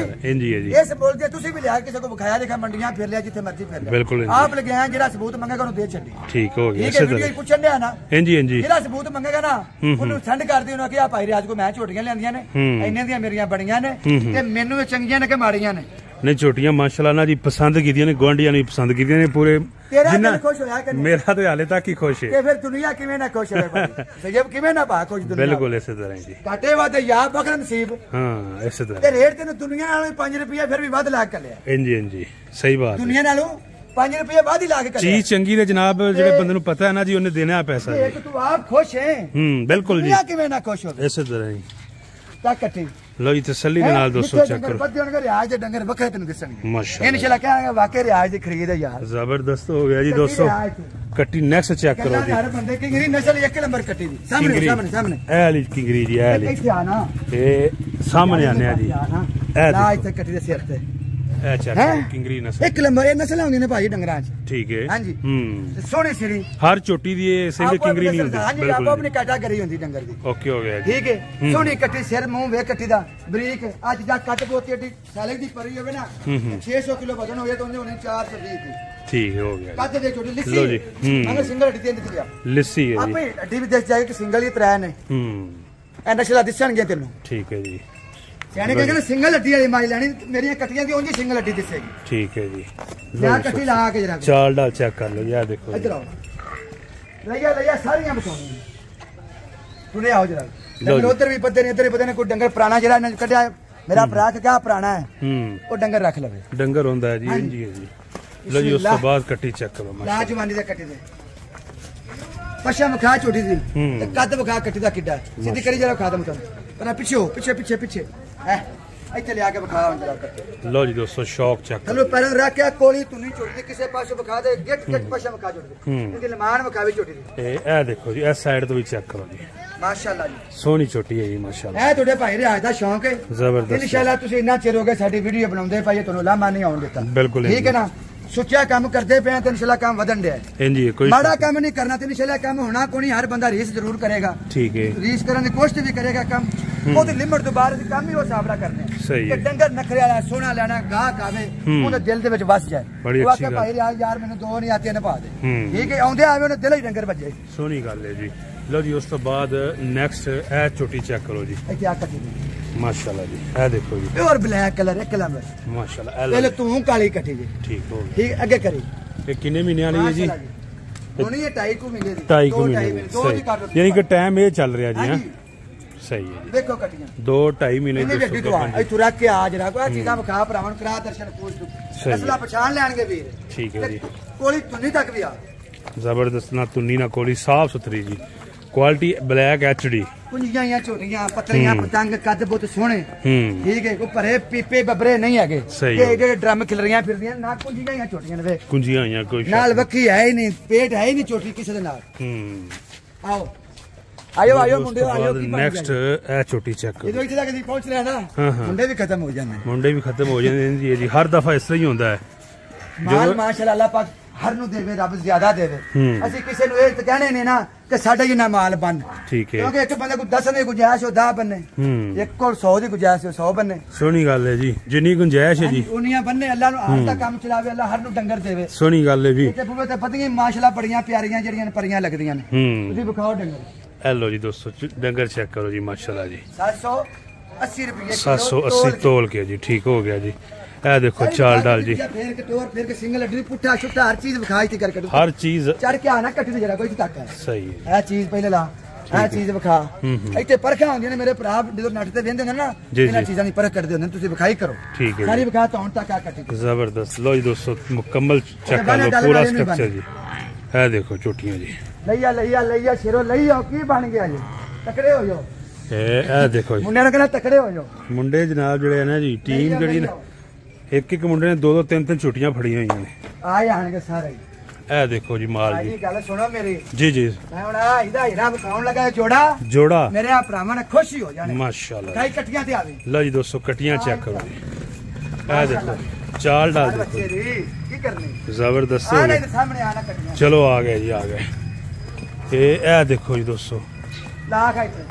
इंजी है जी। इस बोल दे तुसी भी लिया किसी को विखाया देखा मंडियां फिर लिया जिथे मर्जी फिर लिया। बिल्कुल आप लगाया जेड़ा सबूत मंगेगा उन्हें दे छड्डी। ठीक हो गया। इसे तरह पूछन दे ना। इंजी इंजी जेड़ा सबूत मंगेगा ना उन्हें सेंड कर दे उन्हें कि आ भाई रियाज को मैं झोटियां लेंदियां ने, इन्ने दी मेरियां बणियां ने ते मेनू चंगियां ने कि माड़ियां ने। नहीं झोटियां माशाल्लाह ना जी पसंद कीतियां ने, गुआंढियां ने पसंद कीतियां ने पूरे। जिन्ना खुश होया कि मेरा तो हाले तक ही खुश है। ते फिर दुनिया किवें ना खुश है भाई सजब किवें ना भा खुश दुनिया। बिल्कुल इसी तरह जी। काटे वादे या बखर नसीब। हां इसी तरह ते रेट तेन दुनिया नालों 5 रुपया फिर भी वध लाख कर लिया। इंजी इंजी सही बात। दुनिया नालों 5 रुपये बाद ही ला के चीज चंगी ने जनाब जेडे बंदे नूं पता है ना जी उन्हें देना पैसा। एक तू आप खुश है। बिल्कुल जी। किवें ना खुश हो इसी तरह ही ता कट्टी। लो जी तसल्ली दे नाल दोस्तों चेक करो। बद्दे होणगे रियाज दे डंगर वखरे तैनूं दिसणगे माशाअल्लाह। इंशाल्लाह कहांगे वाकई रियाज दी खरीद है यार। जबरदस्त हो गया जी दोस्तों। कट्टी नेक्स्ट चेक करो जी। हर बंदे की नस्ल 1 नंबर कट्टी दी। सामने सामने सामने ए वाली किंगरी जी ए वाली इत्थे आना ए सामने आने जी। ए ला इत्थे कट्टी दे सिर ते ਕਿੰਗਰੀ ਨਸਲ ਇੱਕ ਲੰਬਾ ਇਹ ਨਸਲਾਂ ਹੁੰਦੀਆਂ ਨੇ ਭਾਜੀ ਡੰਗਰਾਂ 'ਚ। ਠੀਕ ਹੈ ਹਾਂਜੀ ਸੋਹਣੀ ਸਿਰੀ ਹਰ ਝੋਟੀ ਦੀ ਇਹ ਸਿੰਘ ਕਿੰਗਰੀ ਨਹੀਂ ਹੁੰਦੀ। ਹਾਂਜੀ ਆਪੋ ਆਪਣੀ ਕੈਟਾਗਰੀ ਹੁੰਦੀ ਡੰਗਰ ਦੀ। ਓਕੇ ਹੋ ਗਿਆ ਠੀਕ ਹੈ ਸੋਹਣੀ ਕੱਟੀ ਸਿਰ ਮੂੰਹ ਵੇ ਕੱਟੀ ਦਾ ਬਰੀਕ ਅੱਜ ਦਾ ਕੱਟ ਬੋਤੀ ਏਡੀ ਸਾਲੇ ਦੀ ਪਰੀ ਹੋਵੇ ਨਾ 600 ਕਿਲੋ ਵਜ਼ਨ ਹੋਵੇ ਤਾਂ ਉਹਨੇ ਹੋਣੀ 420 ਦੀ। ਠੀਕ ਹੋ ਗਿਆ ਕੱਦ ਦੇ ਛੋਟੀ ਲਿੱਸੀ ਲੋ ਜੀ ਮੈਂ ਸਿੰਗਲ ਹੱਡੀ ਤੇ ਦਿੱਤੀ ਗਿਆ ਲਿੱਸੀ ਹੈ ਜੀ ਆਪੇ ਹੱਡੀ ਵੀ ਦੇਖ ਜਾਏ ਕਿ ਸਿੰਗਲ ਹੀ ਤਰੇ ਨੇ ਇਹ ਨਸ਼ਲਾ ਦਿਸਣਗੇ ਤੈਨੂੰ। ਠੀਕ ਹੈ ਜੀ ਸਿਆਣੇ ਕਹਿੰਦੇ ਸਿੰਗਲ ਹੱਡੀ ਵਾਲੀ ਮਾਈ ਲੈਣੀ ਮੇਰੀਆਂ ਕੱਟੀਆਂ ਦੀ ਉਂਝ ਸਿੰਗਲ ਹੱਡੀ ਦਿਸੇਗੀ। ਠੀਕ ਹੈ ਜੀ ਲੈ ਕੱਟੀ ਲਾ ਕੇ ਜਰਾ ਚਾਲ ਡਾਲ ਚੈੱਕ ਕਰ ਲਓ ਯਾਰ ਦੇਖੋ ਇੱਧਰ ਆਓ ਲਈਆ ਸਾਰੀਆਂ ਬਤਾਉਣੀਆਂ ਤੁਨੇ ਆਓ ਜਰਾ ਡੰਗਰ ਉਧਰ ਵੀ ਪੱਤੇ ਨੇ ਇੱਧਰ ਵੀ ਪੱਤੇ ਨੇ ਕੋਈ ਡੰਗਰ ਪੁਰਾਣਾ ਜਿਹੜਾ ਇਹਨਾਂ ਕੱਢਿਆ ਮੇਰਾ ਭਰਾ ਕਿਹਾ ਪੁਰਾਣਾ ਹੈ ਉਹ ਡੰਗਰ ਰੱਖ ਲਵੇ ਡੰਗਰ ਹੁੰਦਾ ਹੈ ਜੀ ਇੰਜੀ ਹੈ ਜੀ। ਲੋ ਜੀ ਉਸ ਤੋਂ ਬਾਅਦ ਕੱਟੀ ਚੈੱਕ ਕਰੋ ਲਾ ਜਵਾਨੀ ਦੇ ਕੱਟੀ ਦੇ ਪਛਾ ਮਖਾ ਛੋਟੀ ਸੀ ਤੇ ਕੱਦ ਵਿਖਾ ਕੱਟੀ ਦਾ ਕਿੱਡਾ ਸਿੱਧੀ ਕਰੀ ਜਰਾ ਖਾਦਮ ਕਰ ਪਰ ਪਿੱਛੇ ਹੈ ਇੱਥੇ ਲਿਆ ਕੇ ਵਿਖਾ ਹੁਣ ਜਰਾ ਕੱਟੀ। ਲੋ ਜੀ ਦੋਸਤੋ ਸ਼ੌਕ ਚੈੱਕ ਚਲੋ ਪਹਿਲਾਂ ਰੱਖਿਆ ਕੋਲੀ ਤੂੰ ਨਹੀਂ ਛੋਟੀ ਕਿਸੇ ਪਾਸੇ ਵਿਖਾ ਦੇ ਗਿੱਟ ਪਛਾ ਮਖਾ ਛੋਟੀ ਇਹਦੀ ਲਮਾਨ ਵਿਖਾਵੇ ਛੋਟੀ ਦੀ। ਇਹ ਦੇਖੋ ਜੀ ਇਸ ਸਾਈਡ ਤੋਂ ਵੀ ਚੈੱਕ ਕਰੋ ਜੀ ਮਾਸ਼ਾਅੱਲਾ ਜੀ ਸੋਹਣੀ ਛੋਟੀ ਹੈ ਜੀ ਮਾਸ਼ਾਅੱਲਾ। ਇਹ ਤੁਹਾਡੇ ਭਾਈ ਰਿਆਜ਼ ਦਾ ਸ਼ੌਂਕ ਹੈ ਜ਼ਬਰਦਸਤ। ਇਨਸ਼ਾਅੱਲਾ ਤੁਸੀਂ ਇੰਨਾ ਚਿਰ ਹੋ ਗਿਆ ਸਾਡੀ ਵੀਡੀਓ ਬਣਾਉਂਦੇ ਭਾਈ ਤੁਹਾਨੂੰ ਲਾਮਾ ਨਹੀਂ ਆਉਣ ਦਿੱਤਾ। ਬਿਲਕੁਲ ਠੀਕ ਹੈ ਨਾ ਸੁੱਚਾ ਕੰਮ ਕਰਦੇ ਪਏ ਤੇ ਇਨਸ਼ਾਅੱਲਾ ਕੰਮ ਵਧਣ ਡਿਆ ਇੰਜੀ ਕੋਈ ਮਾੜਾ ਕੰਮ ਨਹੀਂ ਕਰਨਾ ਤੇ ਇਨਸ਼ਾਅੱਲਾ ਕੰਮ ਹੋਣਾ ਕੋਈ ਹਰ ਬੰਦਾ ਰੀਸ ਜ਼ਰੂਰ ਕਰੇਗਾ। ਠੀਕ ਹੈ ਰੀਸ ਕਰਨ ਦੀ ਕੋਸ਼ਿਸ਼ ਵੀ ਕਰੇਗਾ ਕੰਮ ਉਹਦੀ ਲਿਮਟ ਤੋਂ ਬਾਹਰ ਦੀ ਕੰਮ ਹੀ ਉਹ ਸਾਬਰਾ ਕਰਨੇ ਸਹੀ ਹੈ ਕਿ ਡੰਗਰ ਨਖਰੇ ਵਾਲਾ ਸੋਹਣਾ ਲੈਣਾ ਗਾਹਕ ਆਵੇ ਉਹਦੇ ਦਿਲ ਦੇ ਵਿੱਚ ਵਸ ਜਾਏ ਉਹ ਆਖੇ ਭਾਈ ਯਾਰ ਮੈਨੂੰ ਦੋ ਨਹੀਂ ਆਤੇ ਨਭਾ ਦੇ ਠੀਕ ਹੈ ਆਉਂਦੇ ਆਵੇ ਉਹਨੇ ਦਿਲ ਹੀ ਡੰਗਰ ਵੱਜੇ ਸੋਹਣੀ ਗੱਲ ਹੈ ਜੀ। ਲਓ ਜੀ ਉਸ ਤੋਂ ਬਾਅਦ ਨੈਕਸਟ ਇਹ ਛੋਟੀ ਚੈੱਕ ਕਰੋ ਜੀ ਇਹ ਕੀ ਕੱਟੀ ਮਾਸ਼ਾਅੱਲਾ ਜੀ ਇਹ ਦੇਖੋ ਜੀ ਪਿਓਰ ਬਲੈਕ ਕਲਰ ਇੱਕ ਨੰਬਰ ਮਾਸ਼ਾਅੱਲਾ ਪਹਿਲੇ ਤੂੰ ਕਾਲੀ ਕੱਟੀ ਜੀ ਠੀਕ ਹੋ ਠੀਕ ਅੱਗੇ ਕਰੀ ਇਹ ਕਿੰਨੇ ਮਹੀਨੇ ਵਾਲੀ ਹੈ ਜੀ ਹੁਣੀ ਇਹ 2.5 ਮਹੀਨੇ ਦੀ 2.5 ਮਹੀਨੇ ਦੀ ਯਾਨੀ ਕਿ ਟਾਈਮ ਇਹ ਚੱਲ ਰਿਹਾ ਜੀ ਹਾਂ ਸਹੀ ਹੈ ਜੀ ਦੇਖੋ ਕੱਟੀਆਂ 2.5 ਮਹੀਨੇ ਦੀ ਇੱਥੋਂ ਰੱਖ ਕੇ ਆ ਜਰਾ ਕੋਈ ਚੀਜ਼ਾਂ ਵਿਖਾ ਭਰਾਵਾਂ ਕਰਾ ਦਰਸ਼ਨ ਪੂਛ ਅਸਲਾ ਪਛਾਣ ਲੈਣਗੇ ਵੀਰ। ਠੀਕ ਹੈ ਜੀ ਕੋਲੀ ਤੁੰਨੀ ਤੱਕ ਵੀ ਆ ਜ਼ਬਰਦਸਤ ਨਾ ਤੁੰਨੀ ਨਾ ਕੋਲੀ ਸਾਫ ਸੁਥਰੀ ਜੀ ਕੁਆਲਿਟੀ ਬਲੈਕ ਐਚਡੀ ਕੁੰਜੀਆਂ ਜਾਂ ਝੋਟੀਆਂ ਪਤਲੀਆਂ ਪਤੰਗ ਕੱਦ ਬਹੁਤ ਸੋਹਣੇ ਠੀਕ ਹੈ ਕੋਈ ਭਰੇ ਪੀਪੇ ਬੱਬਰੇ ਨਹੀਂ ਹੈਗੇ ਤੇ ਜਿਹੜੇ ਡਰਮ ਖਿਲ ਰਹੀਆਂ ਫਿਰਦੀਆਂ ਨਾ ਕੁੰਜੀਆਂ ਜਾਂ ਝੋਟੀਆਂ ਨੇ ਕੁੰਜੀਆਂ ਜਾਂ ਕੋਈ ਨਾਲ ਵੱਖੀ ਹੈ ਹੀ ਨਹੀਂ ਪੇਟ ਹੈ ਹੀ ਨਹੀਂ ਝੋਟੀ ਕਿਸੇ ਦੇ ਨਾਲ। ਆਓ ਆਇਓ ਮੁੰਡੇ ਆਇਓ ਨੈਕਸਟ ਇਹ ਛੋਟੀ ਚੈੱਕ ਜਦੋਂ ਇੱਥੇ ਤੱਕ ਪਹੁੰਚ ਰਿਹਾ ਨਾ ਮੁੰਡੇ ਵੀ ਖਤਮ ਹੋ ਜਾਂਦੇ ਜੀ ਹਰ ਦਫਾ ਇਸ ਤਰ੍ਹਾਂ ਹੀ ਹੁੰਦਾ ਹੈ ਮਾਲ ਮਾਸ਼ਾਅੱਲਾ ਅੱਲਾਹ ਪਾਕ ਹਰ ਨੂੰ ਦੇਵੇ ਰੱਬ ਜ਼ਿਆਦਾ ਦੇਵੇ ਅਸੀਂ ਕਿਸੇ ਨੂੰ ਇਹ ਤਾਂ ਕਹਿਣੇ ਨੇ ਨਾ ਕਿ ਸਾਡਾ ਹੀ ਨਾ ਮਾਲ ਬਣ ਠੀਕ ਹੈ ਕਿਉਂਕਿ ਇੱਕ ਬੰਦੇ ਕੋਲ 10 ਦੀ ਗੁੰਜਾਇਸ਼ ਹੋ 10 ਬੰਨੇ ਇੱਕ ਕੋਲ 100 ਦੀ ਗੁੰਜਾਇਸ਼ ਹੋ 100 ਬੰਨੇ ਸੋਹਣੀ ਗੱਲ ਹੈ ਜੀ ਜਿੰਨੀ ਗੁੰਜਾਇਸ਼ ਹੈ ਜੀ ਉਨੀਆਂ ਬੰਨੇ ਅੱਲਾਹ ਨੂੰ ਹਰ ਦਾ ਕੰਮ ਚਲਾਵੇ ਅੱਲਾਹ ਹਰ ਨੂੰ ਡੰਗਰ ਦੇਵੇ ਸੋਹਣੀ ਗੱਲ ਹੈ ਜੀ ਤੇ ਬੂਵੇ ਤੇ ਪਤੀਆਂ ਮਾਸ਼ਾਅੱਲਾ ਬੜੀਆਂ ਪਿਆਰੀਆਂ ਜਿਹੜੀਆਂ ਪਰੀਆਂ ਲੱਗਦੀਆਂ ਨੇ ਤੁਸੀਂ ਵਿਖਾਓ ਡੰਗਰ। ਹੈਲੋ ਜੀ ਦੋਸਤੋ ਡੰਗਰ ਚੈੱਕ ਕਰੋ ਜੀ ਮਾਸ਼ਾਅੱਲਾ ਜੀ 780 ਰੁਪਏ 780 ਤੋਲ ਕੇ ਜੀ ਠੀਕ ਹੋ ਗਿਆ ਜੀ। ਇਹ ਦੇਖੋ ਚਾਲ ਡਾਲ ਜੀ ਫਿਰ ਕੇ ਸਿੰਗਲ ਅੱਡੀ ਪੁੱਠਾ ਛੁੱਟਾ ਹਰ ਚੀਜ਼ ਵਿਖਾਈ ਤੇ ਕਰਕੇ ਹਰ ਚੀਜ਼ ਚੜ ਕੇ ਆਣਾ ਕੱਟੀ ਤੇ ਜਰਾ ਕੋਈ ਤੱਕ ਹੈ ਸਹੀ ਹੈ ਇਹ ਚੀਜ਼ ਪਹਿਲੇ ਲਾ ਇਹ ਚੀਜ਼ ਵਿਖਾ ਇੱਥੇ ਪਰਖਾਂ ਹੁੰਦੀਆਂ ਨੇ ਮੇਰੇ ਭਰਾ ਜਦੋਂ ਨੱਟ ਤੇ ਵੇਂਦੇ ਨੇ ਨਾ ਇਹਨਾਂ ਚੀਜ਼ਾਂ ਦੀ ਪਰਖ ਕਰਦੇ ਹੁੰਦੇ ਤੁਸੀਂ ਵਿਖਾਈ ਕਰੋ ਠੀਕ ਹੈ ਸਾਰੀ ਵਿਖਾ ਤਾਂ ਹੁਣ ਤੱਕ ਆ ਕੱਟੀ ਜ਼ਬਰਦਸਤ। ਲੋ ਜੀ ਦੋਸਤੋ ਮੁਕੰਮਲ ਚੈੱਕ ਕਰ ਲਓ ਪੂਰਾ ਸਟਰਕਚਰ ਜੀ। ਇਹ ਦੇਖੋ ਝੋਟੀਆਂ ਜੀ ਲਈਆ ਸ਼ੇਰੋ ਲਈਓ ਕੀ ਬਣ ਗਿਆ ਜੀ ਤਕੜੇ ਹੋ ਜਾਓ। ਇਹ ਦੇਖੋ ਜੀ ਮੁੰਡਿਆਂ ਨੂੰ ਕਹਿੰਦਾ ਤਕੜੇ ਹੋ ਜਾਓ ਮੁੰਡੇ ਜਨਾਬ ਜਿਹੜੇ ਨਾ ਜੀ ਟੀਮ ਜਿਹੜੀ ਨਾ ਇੱਕ ਮੁੰਡੇ ਨੇ 2-2 3-3 ਛੁੱਟੀਆਂ ਫੜੀਆਂ ਹੋਈਆਂ ਨੇ ਆ ਜਾਣਗੇ ਸਾਰੇ। ਇਹ ਦੇਖੋ ਜੀ ਮਾਲ ਜੀ ਗੱਲ ਸੁਣੋ ਮੇਰੀ ਜੀ ਮੈਂ ਹੁਣ ਇਹਦਾ ਹੀਰਾ ਵਿਖਾਉਣ ਲੱਗਾ ਜੋੜਾ ਮੇਰੇ ਆ ਭਰਾਵਾਂ ਨੇ ਖੁਸ਼ੀ ਹੋ ਜਾਣੇ ਮਾਸ਼ਾਅੱਲਾ ਕਾਈ ਕੱਟੀਆਂ ਤੇ ਆਵੇ। ਲਓ ਜੀ ਦੋਸਤੋ ਕੱਟੀਆਂ ਚੈੱਕ ਕਰੋ ਜੀ ਇਹ ਦੇਖੋ ਚਾਲ ਡਾਲ ਦੇਖੋ ਕੀ ਕਰਨੀ ਜ਼ਬਰਦਸਤ ਹੋ ਗਈ ਸਾਹਮਣੇ ਆਣਾ ਕੱਟੀਆਂ ਚਲੋ ਆ ਗਏ ਜੀ ਆ ਗਏ। ਇਹ ਦੇਖੋ ਜੀ ਦੋਸਤੋ ਲਾਖ ਇੱਥੇ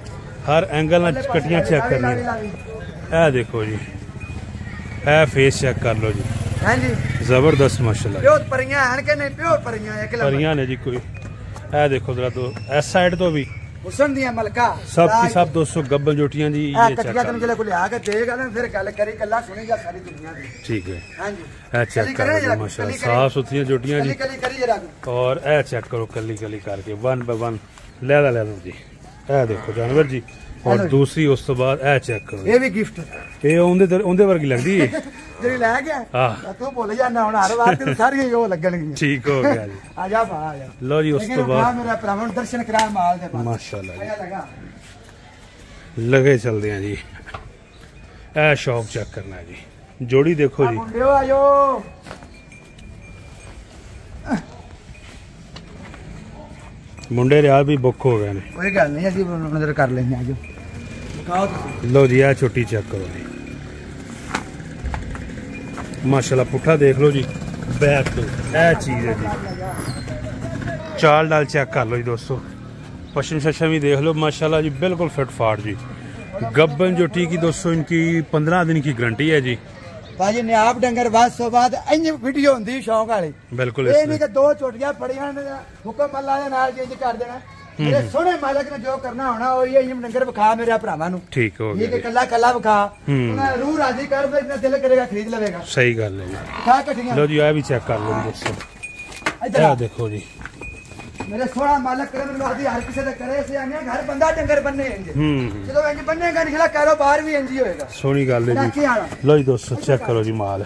ਹਰ ਐਂਗਲ ਨਾਲ ਕੱਟੀਆਂ ਚੈੱਕ ਕਰਨੀਆਂ। ਇਹ ਦੇਖੋ ਜੀ ਇਹ ਫੇਸ ਚੈੱਕ ਕਰ ਲਓ ਜੀ ਹਾਂਜੀ ਜ਼ਬਰਦਸਤ ਮਾਸ਼ਾਅੱਲਾ ਪਿਓਰ ਪਰੀਆਂ ਹਨ ਕਿ ਨਹੀਂ ਪਿਓਰ ਪਰੀਆਂ ਇੱਕ ਲੰਬਾ ਪਰੀਆਂ ਨੇ ਜੀ ਕੋਈ। ਇਹ ਦੇਖੋ ਜਰਾ ਤੋਂ ਇਸ ਸਾਈਡ ਤੋਂ ਵੀ ਹੁਸਨ ਦੀਆਂ ਮਲਕਾ ਸਭ ਕੀ ਸਭ 200 ਗੱਬਲ ਜੋਟੀਆਂ ਜੀ ਇਹ ਚੈੱਕ ਕਰ ਲਓ। ਕੋਈ ਲਿਆ ਕੇ ਦੇਗਾ ਨਾ ਫਿਰ ਗੱਲ ਕਰੀ ਕੱਲਾ ਸੁਣੀ ਜਾ ਸਾਰੀ ਦੁਨੀਆ ਦੀ ਠੀਕ ਹੈ ਹਾਂਜੀ ਇਹ ਚੈੱਕ ਕਰ ਲਓ ਮਾਸ਼ਾਅੱਲਾ ਸਾਫ ਸੁਥਰੀਆਂ ਜੋਟੀਆਂ ਜੀ ਕਰੀ ਜਰਾ ਔਰ ਇਹ ਚੈੱਕ ਕਰੋ ਕੱਲੀ ਕਰਕੇ 1 ਬਾਈ 1 ਲੈ ਲਓ ਜੀ। ਇਹ ਦੇਖੋ ਜਾਨਵਰ ਜੀ ਔਰ ਦੂਸਰੀ ਉਸ ਤੋਂ ਬਾਅਦ ਇਹ ਚੈੱਕ ਕਰੋ ਇਹ ਵੀ ਗਿਫਟ ਇਹ ਉਹਦੇ ਵਰਗੀ ਲੱਗਦੀ ਹੈ ਜਿਹੜੀ ਲੈ ਗਿਆ ਹਾਂ ਤੂੰ ਭੁੱਲ ਜਾਣਾ ਹੁਣ ਹਰ ਵਾਰ ਤੇ ਸਾਰੀਆਂ ਹੀ ਉਹ ਲੱਗਣਗੀਆਂ ਠੀਕ ਹੋ ਗਿਆ ਜੀ ਆ ਜਾ ਭਾ ਆ ਜਾ। ਲਓ ਜੀ ਉਸ ਤੋਂ ਬਾਅਦ ਮੇਰਾ ਭਰਾਵਾਂ ਦਰਸ਼ਨ ਕਰਾ ਮਾਲ ਦੇ ਮਾਸ਼ਾਅੱਲਾ ਲਗੇ ਚਲਦੇ ਆ ਜੀ। ਇਹ ਸ਼ੌਪ ਚੈੱਕ ਕਰਨਾ ਜੀ ਜੋੜੀ ਦੇਖੋ ਜੀ ਮੁੰਡਿਓ ਆਇਓ ਮੁੰਡੇ ਰਿਆਲ ਵੀ ਬੁੱਕ ਹੋ ਗਏ ਨੇ ਕੋਈ ਗੱਲ ਨਹੀਂ ਅਸੀਂ ਨਜ਼ਰ ਕਰ ਲੈਂਦੇ ਆ। ਆਜੋ ਲਓ ਜੀ ਆ ਛੋਟੀ ਚੈੱਕ ਕਰੋ ਜੀ माशाल्लाह पुट्ठा देख लो जी, बैक तो यह चीज़ है जी। चाल डाल चेक कर लो जी दोस्तों, पश्चिम शशम भी देख लो माशाल्लाह जी, बिल्कुल फिट फाट जी। गब्बन जो टी की दोस्तों इनकी 15 दिन की गारंटी है जी। भाजी नाप डंगर बस तो बाद इंज वीडियो होंदी शौक वाली, बिल्कुल ये नहीं कि दो छोटियां पड़ियां ने हुक्म अल्लाह दे नाल चेंज कर देना। मेरे सोने मालिक ने जो करना होना वो ये इंज डंगर विखा मेरे भरावां नु, ठीक हो गया, ये कल्ला कल्ला विखा, उन्हें रूह राजी कर, फिर इतना दिल करेगा खरीद लेगा। सही गल है जी। लो जी आ भी चेक कर लो दोस्तों, इधर देखो जी, मेरे सोना मालिक करे लोग हर किसी दे करे से आने घर बंदा डंगर बनने इंज, चलो इंज बनेगा निकला कारोबार भी इंज ही होएगा। सोनी गल है जी। लो जी दोस्तों चेक करो जी माल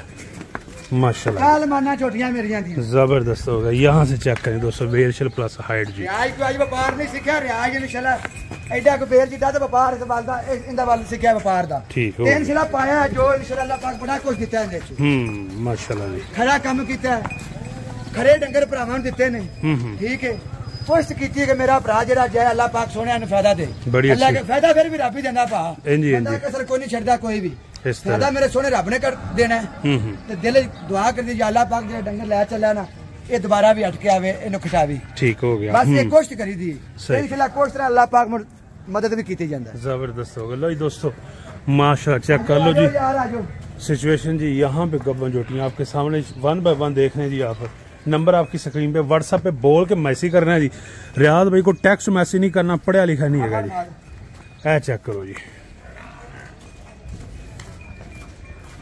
माशाल्लाह, काल माना छोटियां मेरियां थी, जबरदस्त हो गया। यहाँ से चेक करें दोस्तों, बेलशल प्लस हाइट जी। आज को आज व्यापार नहीं सीखा, रियाज इंशाल्लाह एडा को बेल जिदा तो व्यापार संभालदा इंदा वाल सीखा व्यापार दा, ठीक हो इंशाल्लाह पाया जो इंशाल्लाह अल्लाह पाक बड़ा कुछ दिता है माशाल्लाह जी। खरा काम कीता है, खरे डंगर भरावां नु दिते ने, ठीक है। कोशिश की कि मेरा भरा जरा जय अल्लाह पाक सोने ने फायदा दे, अल्लाह के फायदा फिर भी रब ही देंदा पा, बंदा कसर कोई नहीं छड़दा कोई भी, फायदा मेरे सोने रब ने कर देना है। ते दिल दुआ कर दी अल्लाह पाक जे डंगर ले चला ना ये दोबारा भी अटके आवे इनु खटावी, ठीक हो गया। बस ये कोशिश करी दी इंशाल्लाह, कोशिश तरह अल्लाह पाक मदद भी की जांदा। जबरदस्त हो गया। लो जी दोस्तों माशाल्लाह चेक कर लो जी सिचुएशन जी। यहाँ पे गब्बन जोटियां आपके सामने 1 बाय 1 देख रहे हैं जी। आप नंबर आपकी स्क्रीन पे व्हाट्सएप पे बोल के मैसेज करना है जी। रियाज भाई को टेक्स्ट मैसेज नहीं करना, पढ़िया लिखा नहीं है जी। ऐ चेक करो जी।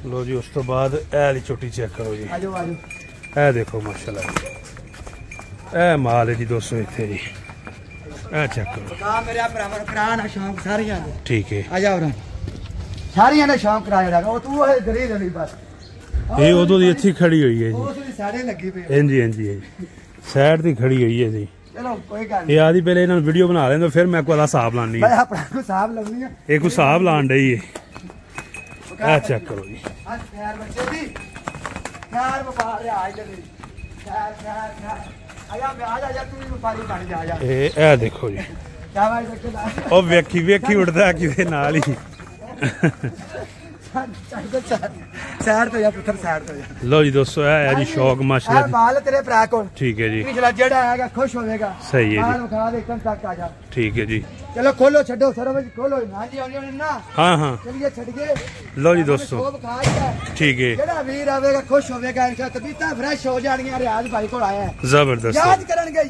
लो जी उस तो बाद ऐ चोटी चेक करो जी, ऐ देखो माशाल्लाह ऐ माल है जी दोस्तों इतने जी। ऐ चेक करो मेरे भरा शौक सारियां, ठीक है आ जाओ सारियां ने शौक कराया तू गरीब है बस ये उदों दी इत्थे खड़ी हुई है जी, सारे लगी पे हां जी, हां जी साइड दी खड़ी हुई है जी। चलो कोई गल नहीं, ये आदि पहले इन्होंने वीडियो बना लेंगे फिर मैं कोई हिसाब लानी है, अपना हिसाब लानी है, एक हिसाब लान रही है। आ चेक करो जी, आज यार बच्चे जी यार व्यापार आज ले यार यार आया मैं आ जा तू भी व्यापारी बन जा जा। ए देखो जी क्या भाई देखो ओ वेखी वेखी उड़दा किसे नाल ही सैर तो या पुत्र सैर तो या। लो जी दोस्तों है जी शौक माशाल्लाह माल तेरे भरा को, ठीक है जी। पिछला जेड़ा आएगा खुश होएगा, सही है जी। खा दे तक आ जा, ठीक है जी। चलो खोलो छड्डो सरोवर खोलो ना जी आने ना, हां हां चलिए छड़ के। लो जी दोस्तों ठीक है, जेड़ा वीर आवेगा खुश होएगा इंशाल्लाह, तबीयत फ्रेश हो जाएंगी। रियाज भाई को आया है जबरदस्त, याद करेंगे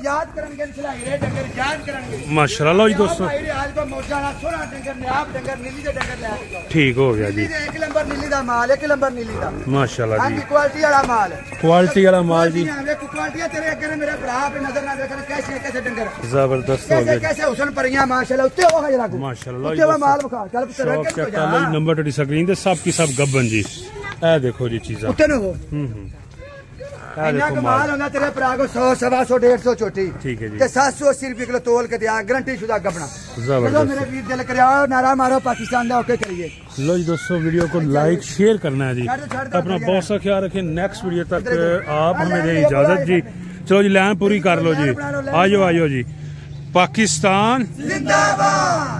इंशाल्लाह हीरे डंगर याद करेंगे माशाल्लाह। लो जी दोस्तों रियाज को मौजा ना सोना डंगर नाप डंगर नीली दे डंगर ले, ठीक हो गया जी। एक नंबर नीली दा माल, एक नंबर नीली दा माशाल्लाह जी। क्वालिटी वाला माल, क्वालिटी वाला माल जी। क्वालिटी तेरे अगर मेरे भरा पे नजर ना देख कैसे कैसे डंगर जबरदस्त हो गया, कैसे हुसन परियां माशाल्लाह उत्ते हो जरा माशाल्लाह। लो माल बखा चल पुत्र नंबर टोटी स्क्रीन ते सब की सब गब्बन जी। ए देखो जी चीज़ उत्ते न हो इन्ना कमाल होना तेरे भरा को 100 125 150 चोटी, ठीक है जी। 780 रुपए किलो तोल के दिया गारंटी शुदा गबना जबरदस्त। मेरे वीर दिल करे आओ नारा मारो पाकिस्तान दा ओके करिए। लो जी दोस्तों वीडियो को लाइक शेयर करना है जी, अपना बहुत सा ख्याल रखें। नेक्स्ट वीडियो तक आप हमें दें इजाजत जी। चलो जी लाइन पूरी कर लो जी, आयो आयो जी, पाकिस्तान जिंदाबाद।